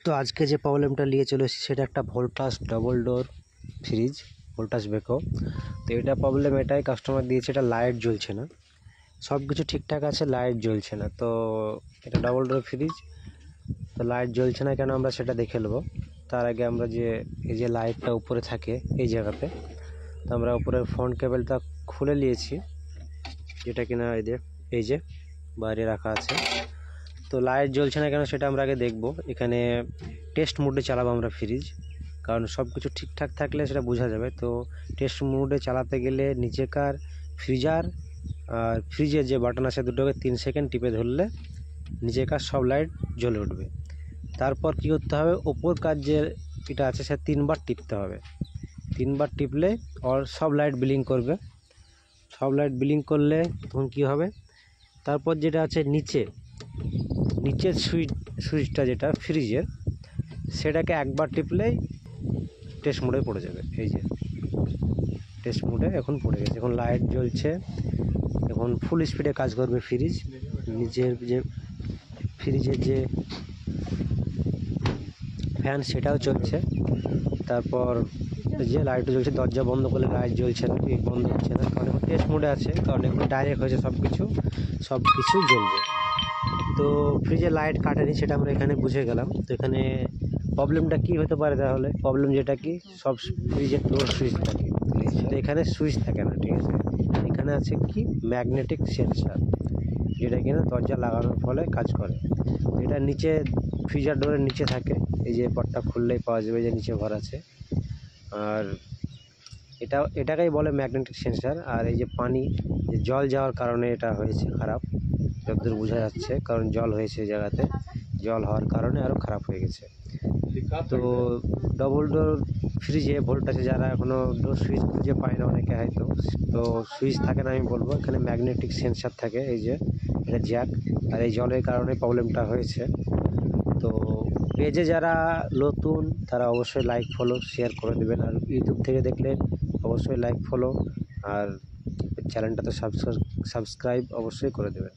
তো আজকে যে প্রবলেমটা নিয়ে চলে এসেছি সেটা একটা Voltas double door fridge, Voltas Beko. তো এটা প্রবলেম এটাই, কাস্টমার দিয়েছে এটা লাইট জ্বলছে না, সব কিছু ঠিকঠাক আছে, লাইট জ্বলছে না। তো এটা ডবল ডোর ফ্রিজ, তো লাইট জ্বলছে না কেন আমরা সেটা দেখে নেবো। তার আগে আমরা যে এই যে লাইটটা উপরে থাকে এই জায়গাতে, তো আমরা উপরের ফ্রন্ট কেবলটা খুলে নিয়েছি, যেটা কিনা এই যে বাইরে রাখা আছে। তো লাইট জ্বলছে না কেন সেটা আমরা আগে দেখব। এখানে টেস্ট মোডে চালাবো আমরা ফ্রিজ, কারণ সব কিছু ঠিকঠাক থাকলে সেটা বোঝা যাবে। তো টেস্ট মোডে চালাতে গেলে নিচেকার ফ্রিজার আর ফ্রিজের যে বাটন আছে দুটোকে 3 সেকেন্ড টিপে ধরলে নিচেকার সব লাইট জ্বলে উঠবে। তারপর কি করতে হবে, ওপরকার যে এটা আছে সে 3 বার টিপতে হবে। 3 বার টিপলে সব লাইট ব্লিং করবে। সব লাইট ব্লিং করলে তখন কী হবে, তারপর যেটা আছে নিচের সুইচটা যেটা ফ্রিজের, সেটাকে একবার টিপলেই টেস্ট মোডে পড়ে যাবে। এই যে টেস্ট মোডে এখন পড়ে গেছে, এখন লাইট জ্বলছে, এখন ফুল স্পিডে কাজ করবে ফ্রিজ। নিচের যে ফ্রিজের যে ফ্যান সেটাও চলছে, তারপর যে লাইটও জ্বলছে, দরজা বন্ধ করলে লাইট জ্বলছে না, বন্ধ হচ্ছে না, কারণ এখন টেস্ট মোডে আছে, কারণ এখন ডাইরেক্ট হয়েছে সব কিছুই জ্বলবে। তো ফ্রিজে লাইট কাটেনি সেটা আমরা এখানে বুঝে গেলাম। তো এখানে প্রবলেমটা কি হতে পারে, তাহলে প্রবলেম যেটা কি সব ফ্রিজের ডোর সুইচ থাকে, সেটা এখানে সুইচ থাকে না, ঠিক আছে। এখানে আছে কি ম্যাগনেটিক সেন্সার, যেটা কিনা দরজা লাগানোর ফলে কাজ করে। এটা নিচে ফ্রিজার ডোরের নিচে থাকে, এই যে পটটা খুললেই পাওয়া যাবে যে নিচে ঘর আছে। আর এটাকেই বলে ম্যাগনেটিক সেন্সার। আর এই যে পানি, যে জল যাওয়ার কারণে এটা হয়েছে খারাপ, যতদূর বোঝা যাচ্ছে, কারণ জল হয়েছে এই জায়গাতে, জল হওয়ার কারণে আরও খারাপ হয়ে গেছে। তো ডবল ডোর ফ্রিজে ভোল্টেজে যারা এখনও ডোর সুইচ খুঁজে পায় না অনেকে হয়তো, তো সুইচ থাকে না, আমি বলবো এখানে ম্যাগনেটিক সেন্সার থাকে, এই যে এটা জ্যাক। আর এই জলের কারণে প্রবলেমটা হয়েছে। তো পেজে যারা নতুন তারা অবশ্যই লাইক ফলো শেয়ার করে দেবেন, আর ইউটিউব থেকে দেখলে অবশ্যই লাইক ফলো, আর চ্যানেলটা তো সাবস্ক্রাইব অবশ্যই করে দেবেন।